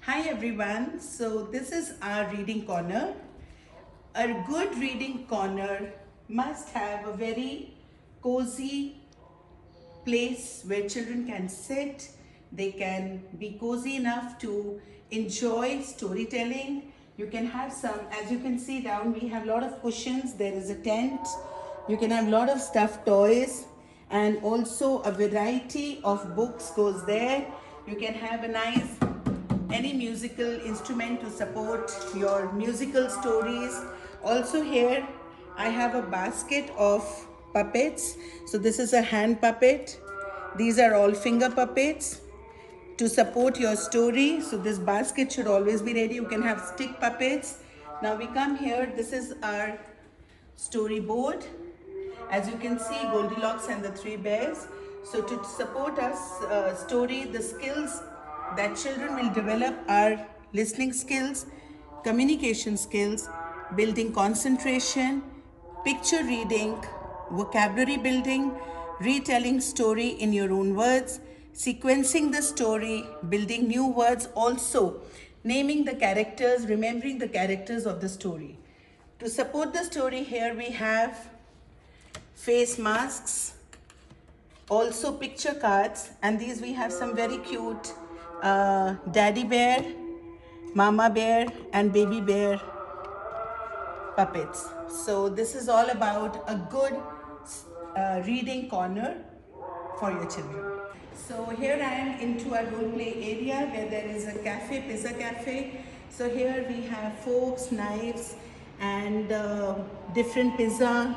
Hi everyone, so this is our reading corner. A good reading corner must have a very cozy place where children can sit, they can be cozy enough to enjoy storytelling. You can have some, as you can see down, we have a lot of cushions, there is a tent, you can have a lot of stuffed toys, and also a variety of books goes there. You can have a nice any musical instrument to support your musical stories. Also here I have a basket of puppets. So this is a hand puppet. These are all finger puppets to support your story. So this basket should always be ready. You can have stick puppets. Now we come here. This is our storyboard. As you can see, Goldilocks and the Three Bears. So to support us story, the skills that children will develop are listening skills, communication skills, building concentration, picture reading, vocabulary building, retelling story in your own words, sequencing the story, building new words, also naming the characters, remembering the characters of the story. To support the story, here we have face masks, also picture cards, and these we have some very cute daddy bear, mama bear, and baby bear puppets. So this is all about a good reading corner for your children. So here I am into a role play area where there is a cafe, pizza cafe. So here we have forks, knives, and different pizza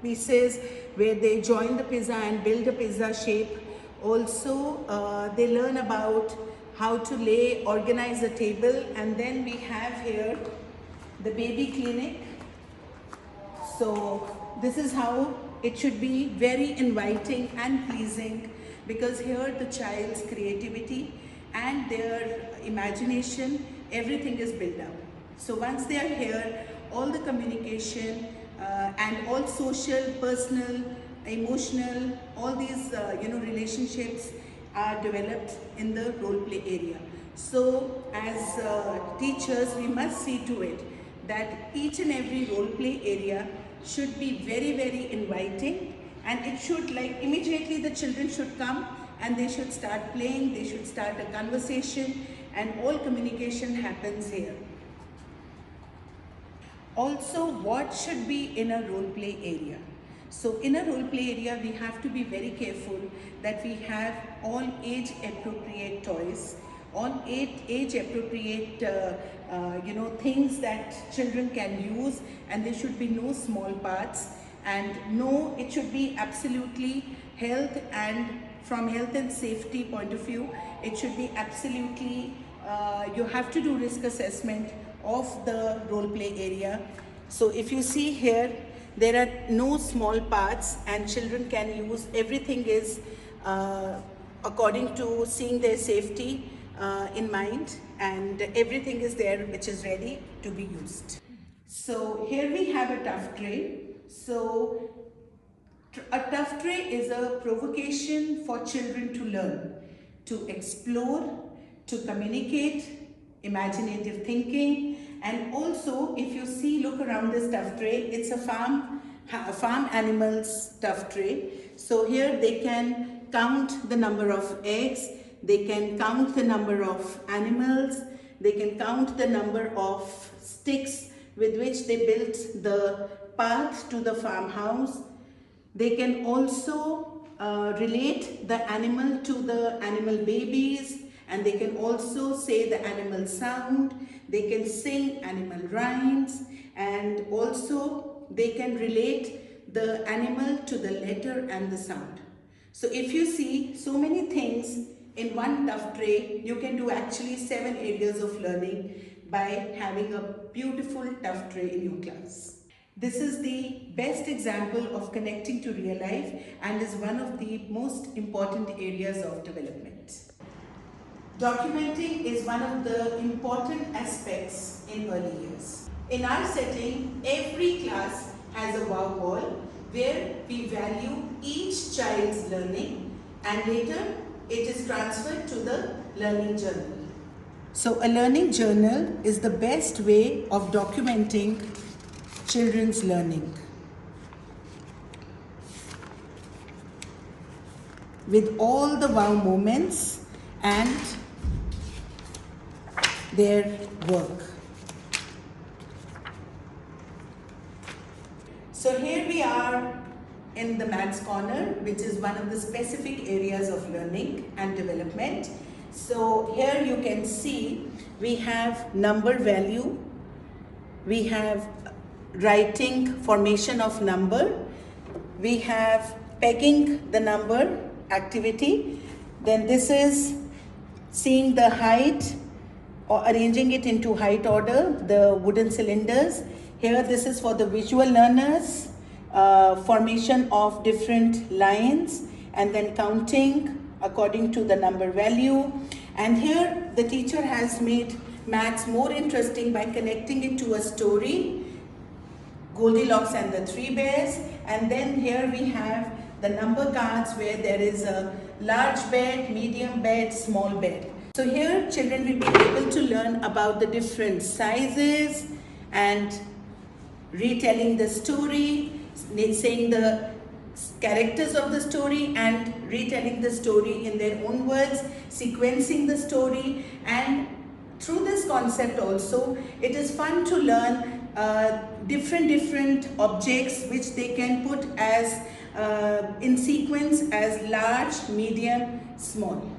pieces where they join the pizza and build a pizza shape. Also, they learn about how to lay, organize a table, and then we have here the baby clinic. So this is how it should be, very inviting and pleasing, because here the child's creativity and their imagination, everything is built up. So once they are here, all the communication and all social, personal, emotional, all these relationships are developed in the role play area. So as teachers, we must see to it that each and every role play area should be very, very inviting, and it should, like, immediately the children should come and they should start playing, they should start a conversation, and all communication happens here. Also, what should be in a role play area? So in a role play area, we have to be very careful that we have all age appropriate toys, all age appropriate things that children can use, and there should be no small parts, and no, it should be absolutely health, and from health and safety point of view, it should be absolutely you have to do risk assessment of the role play area. So if you see here, there are no small parts, and children can use, everything is according to seeing their safety in mind, and everything is there which is ready to be used. So here we have a tough tray. So a tough tray is a provocation for children to learn, to explore, to communicate, imaginative thinking, and also if you see, look around this stuffed tray, it's a farm animals stuffed tray. So here they can count the number of eggs, they can count the number of animals, they can count the number of sticks with which they built the path to the farmhouse. They can also relate the animal to the animal babies, and they can also say the animal sound, they can sing animal rhymes, and also they can relate the animal to the letter and the sound. So if you see so many things in one tough tray, you can do actually 7 areas of learning by having a beautiful tough tray in your class. This is the best example of connecting to real life and is one of the most important areas of development. Documenting is one of the important aspects in early years. In our setting, every class has a wow wall where we value each child's learning, and later it is transferred to the learning journal. So a learning journal is the best way of documenting children's learning with all the wow moments and their work. So here we are in the Maths Corner, which is one of the specific areas of learning and development. So here you can see we have number value, we have writing formation of number, we have pegging the number activity, then this is seeing the height or arranging it into height order, the wooden cylinders. Here this is for the visual learners, formation of different lines and then counting according to the number value. And here the teacher has made maths more interesting by connecting it to a story, Goldilocks and the Three Bears. And then here we have the number cards where there is a large bed, medium bed, small bed. So here children will be able to learn about the different sizes and retelling the story, saying the characters of the story and retelling the story in their own words, sequencing the story. And through this concept also, it is fun to learn different objects which they can put as in sequence as large, medium, small.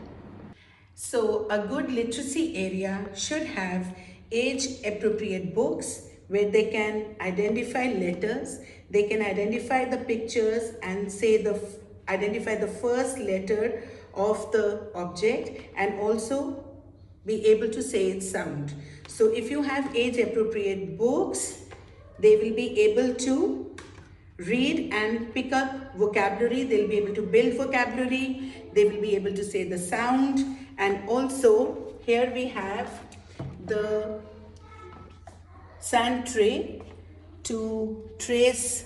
So a good literacy area should have age appropriate books where they can identify letters, they can identify the pictures and say identify the first letter of the object and also be able to say its sound. So if you have age appropriate books, they will be able to read and pick up vocabulary, they'll be able to build vocabulary, they will be able to say the sound. And also here we have the sand tray to trace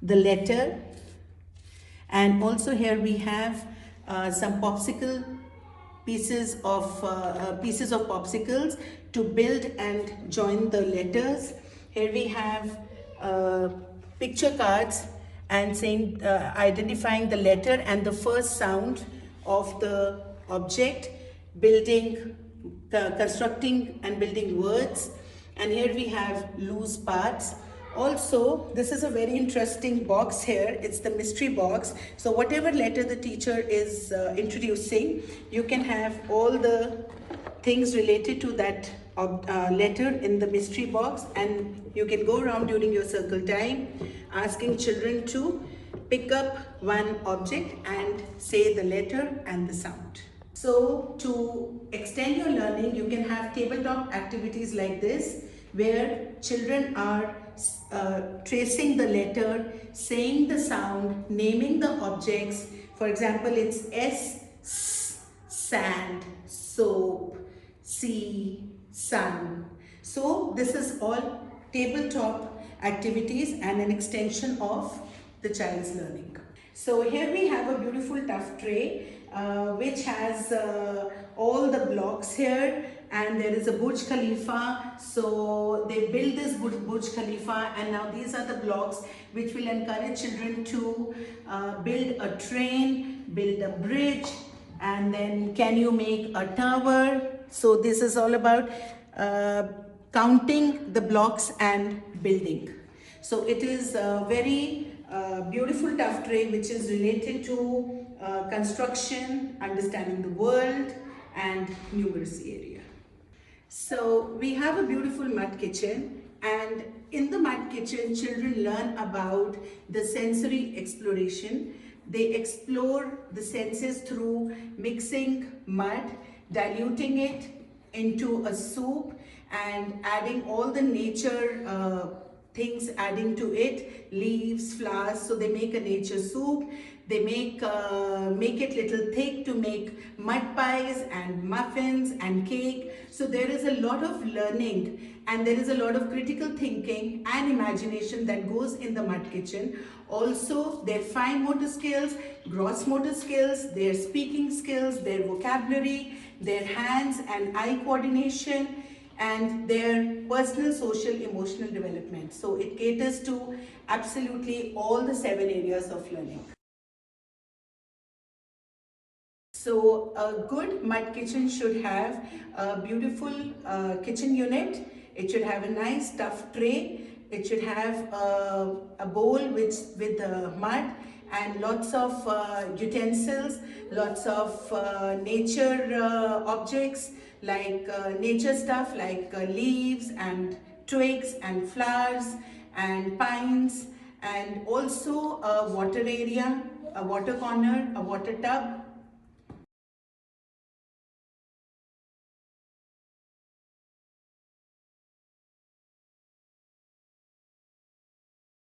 the letter, and also here we have some popsicle pieces of popsicles to build and join the letters. Here we have picture cards and saying identifying the letter and the first sound of the object, building, constructing and building words. And here we have loose parts. Also, this is a very interesting box here. It's the mystery box. So whatever letter the teacher is introducing, you can have all the things related to that letter in the mystery box, and you can go around during your circle time asking children to pick up one object and say the letter and the sound. So to extend your learning, you can have tabletop activities like this where children are tracing the letter, saying the sound, naming the objects. For example, it's S, sand, soap, sea, sun. So this is all tabletop activities and an extension of the child's learning. So here we have a beautiful tough tray which has all the blocks here, and there is a Burj Khalifa. So they build this Burj Khalifa, and now these are the blocks which will encourage children to build a train, build a bridge, and then can you make a tower. So this is all about counting the blocks and building. So it is a very beautiful tough tray which is related to construction, understanding the world and numeracy area. So we have a beautiful mud kitchen, and in the mud kitchen children learn about the sensory exploration. They explore the senses through mixing mud, diluting it into a soup and adding all the nature things adding to it, leaves, flowers. So they make a nature soup. They make it little thick to make mud pies and muffins and cake. So there is a lot of learning and there is a lot of critical thinking and imagination that goes in the mud kitchen. Also their fine motor skills, gross motor skills, their speaking skills, their vocabulary, their hands and eye coordination, and their personal, social, emotional development. So it caters to absolutely all the 7 areas of learning. So a good mud kitchen should have a beautiful kitchen unit. It should have a nice stuffed tray. It should have a bowl with mud and lots of utensils, lots of nature objects like nature stuff like leaves and twigs and flowers and pines, and also a water area, a water corner, a water tub,